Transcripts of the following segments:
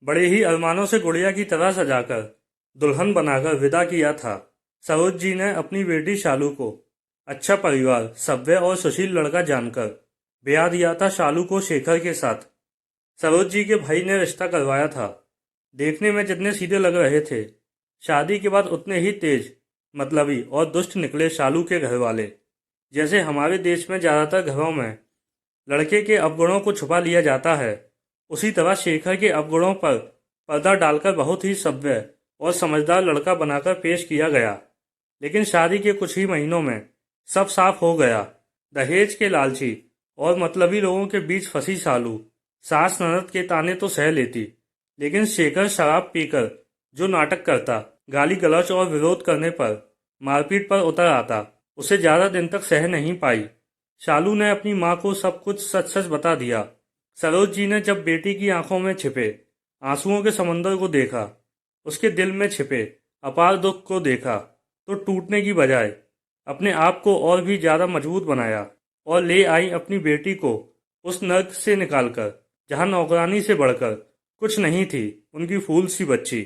बड़े ही अरमानों से गुड़िया की तरह सजाकर दुल्हन बनाकर विदा किया था। सरोज जी ने अपनी बेटी शालू को अच्छा परिवार, सभ्य और सुशील लड़का जानकर ब्याह दिया था शालू को शेखर के साथ। सरोज जी के भाई ने रिश्ता करवाया था। देखने में जितने सीधे लग रहे थे, शादी के बाद उतने ही तेज, मतलबी और दुष्ट निकले शालू के घर वाले। जैसे हमारे देश में ज्यादातर घरों में लड़के के अवगुणों को छुपा लिया जाता है, उसी तरह शेखर के अवगुणों पर पर्दा डालकर बहुत ही सभ्य और समझदार लड़का बनाकर पेश किया गया। लेकिन शादी के कुछ ही महीनों में सब साफ हो गया। दहेज के लालची और मतलबी लोगों के बीच फंसी शालू सास ननद के ताने तो सह लेती, लेकिन शेखर शराब पीकर जो नाटक करता, गाली गलौज और विरोध करने पर मारपीट पर उतर आता, उसे ज्यादा दिन तक सह नहीं पाई। शालू ने अपनी माँ को सब कुछ सच सच बता दिया। सरोज जी ने जब बेटी की आंखों में छिपे आंसुओं के समंदर को देखा, उसके दिल में छिपे अपार दुख को देखा, तो टूटने की बजाय अपने आप को और भी ज्यादा मजबूत बनाया और ले आई अपनी बेटी को उस नर्क से निकालकर, जहां नौकरानी से बढ़कर कुछ नहीं थी उनकी फूल सी बच्ची।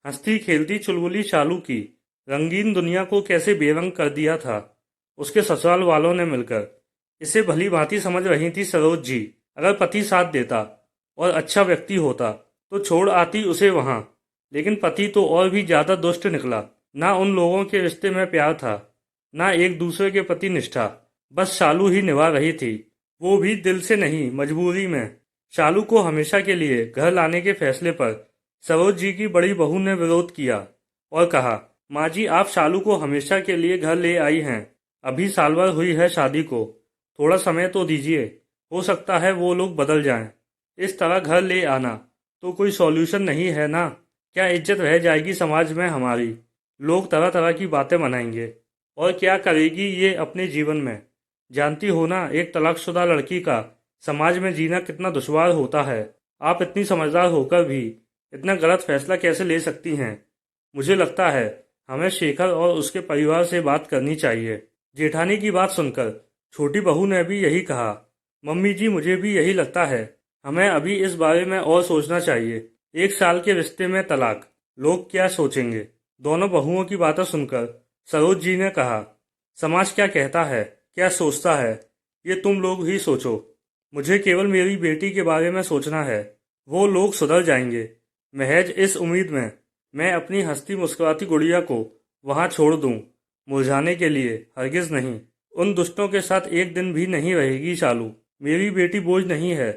हंसती खेलती चुलबुली शालू की रंगीन दुनिया को कैसे बेरंग कर दिया था उसके ससुराल वालों ने मिलकर। इसे भली भांति समझ रही थी सरोज जी। अगर पति साथ देता और अच्छा व्यक्ति होता तो छोड़ आती उसे वहां, लेकिन पति तो और भी ज्यादा दुष्ट निकला। ना उन लोगों के रिश्ते में प्यार था, ना एक दूसरे के प्रति निष्ठा। बस शालू ही निभा रही थी, वो भी दिल से नहीं, मजबूरी में। शालू को हमेशा के लिए घर लाने के फैसले पर सरोज जी की बड़ी बहू ने विरोध किया और कहा, माँ जी, आप शालू को हमेशा के लिए घर ले आई हैं, अभी साल भर हुई है शादी को, थोड़ा समय तो दीजिए, हो सकता है वो लोग बदल जाएं। इस तरह घर ले आना तो कोई सॉल्यूशन नहीं है ना। क्या इज्जत रह जाएगी समाज में हमारी, लोग तरह तरह की बातें बनाएंगे। और क्या करेगी ये अपने जीवन में। जानती हो ना, एक तलाकशुदा लड़की का समाज में जीना कितना दुश्वार होता है। आप इतनी समझदार होकर भी इतना गलत फैसला कैसे ले सकती हैं। मुझे लगता है हमें शेखर और उसके परिवार से बात करनी चाहिए। जेठानी की बात सुनकर छोटी बहू ने भी यही कहा। मम्मी जी, मुझे भी यही लगता है, हमें अभी इस बारे में और सोचना चाहिए। 1 साल के रिश्ते में तलाक, लोग क्या सोचेंगे। दोनों बहुओं की बातें सुनकर सरोज जी ने कहा, समाज क्या कहता है, क्या सोचता है, ये तुम लोग ही सोचो। मुझे केवल मेरी बेटी के बारे में सोचना है। वो लोग सुधर जाएंगे, महज इस उम्मीद में मैं अपनी हंसती मुस्कुराती गुड़िया को वहां छोड़ दूं, मुरझाने के लिए। हरगिज नहीं। उन दुष्टों के साथ एक दिन भी नहीं रहेगी शालू। मेरी बेटी बोझ नहीं है,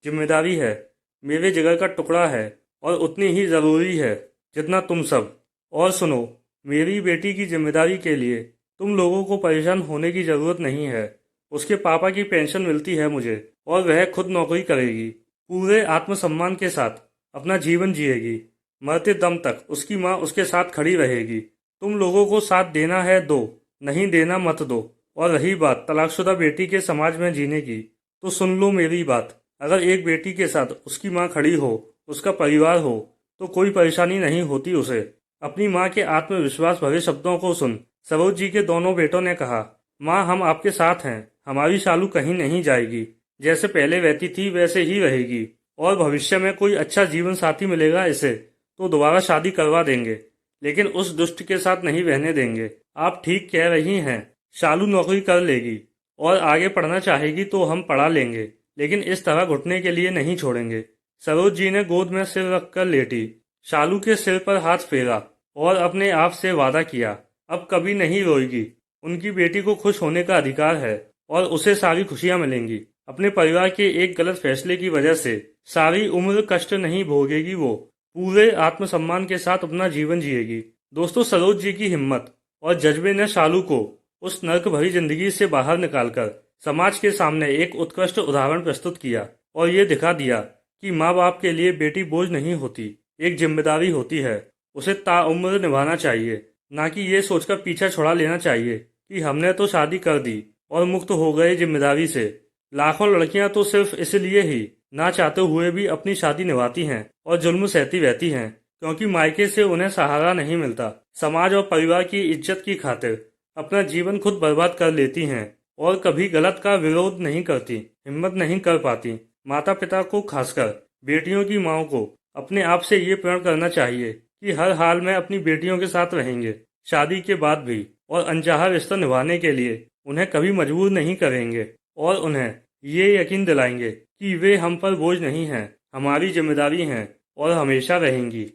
जिम्मेदारी है, मेरे जिगर का टुकड़ा है और उतनी ही जरूरी है जितना तुम सब। और सुनो, मेरी बेटी की जिम्मेदारी के लिए तुम लोगों को परेशान होने की जरूरत नहीं है। उसके पापा की पेंशन मिलती है मुझे और वह खुद नौकरी करेगी, पूरे आत्मसम्मान के साथ अपना जीवन जिएगी। मरते दम तक उसकी माँ उसके साथ खड़ी रहेगी। तुम लोगों को साथ देना है दो, नहीं देना मत दो। और रही बात तलाकशुदा बेटी के समाज में जीने की, तो सुन लो मेरी बात। अगर एक बेटी के साथ उसकी माँ खड़ी हो, उसका परिवार हो, तो कोई परेशानी नहीं होती उसे। अपनी माँ के आत्मविश्वास भरे शब्दों को सुन सरोज जी के दोनों बेटों ने कहा, माँ, हम आपके साथ हैं। हमारी शालू कहीं नहीं जाएगी, जैसे पहले रहती थी वैसे ही रहेगी। और भविष्य में कोई अच्छा जीवन साथी मिलेगा इसे तो दोबारा शादी करवा देंगे, लेकिन उस दुष्ट के साथ नहीं रहने देंगे। आप ठीक कह रही हैं, शालू नौकरी कर लेगी और आगे पढ़ना चाहेगी तो हम पढ़ा लेंगे, लेकिन इस तरह घुटने के लिए नहीं छोड़ेंगे। सरोज जी ने गोद में सिर रखकर लेटी शालू के सिर पर हाथ फेरा और अपने आप से वादा किया, अब कभी नहीं रोएगी। उनकी बेटी को खुश होने का अधिकार है और उसे सारी खुशियां मिलेंगी। अपने परिवार के एक गलत फैसले की वजह से सारी उम्र कष्ट नहीं भोगेगी। वो पूरे आत्मसम्मान के साथ अपना जीवन जिएगी। दोस्तों, सरोज जी की हिम्मत और जज्बे ने शालू को उस नर्क भरी जिंदगी से बाहर निकालकर समाज के सामने एक उत्कृष्ट उदाहरण प्रस्तुत किया और ये दिखा दिया कि माँ बाप के लिए बेटी बोझ नहीं होती, एक जिम्मेदारी होती है। उसे ताउम्र निभाना चाहिए, ना कि ये सोचकर पीछा छुड़ा लेना चाहिए कि हमने तो शादी कर दी और मुक्त हो गए जिम्मेदारी से। लाखों लड़कियां तो सिर्फ इसलिए ही ना चाहते हुए भी अपनी शादी निभाती हैं और जुल्म सहती रहती हैं, क्योंकि मायके से उन्हें सहारा नहीं मिलता। समाज और परिवार की इज्जत की खातिर अपना जीवन खुद बर्बाद कर लेती हैं और कभी गलत का विरोध नहीं करती, हिम्मत नहीं कर पाती। माता पिता को, खासकर बेटियों की माओ को अपने आप से ये प्रण करना चाहिए कि हर हाल में अपनी बेटियों के साथ रहेंगे, शादी के बाद भी, और अनचाहा रिश्ता निभाने के लिए उन्हें कभी मजबूर नहीं करेंगे और उन्हें ये यकीन दिलाएंगे कि वे हम पर बोझ नहीं हैं, हमारी जिम्मेदारी हैं और हमेशा रहेंगी।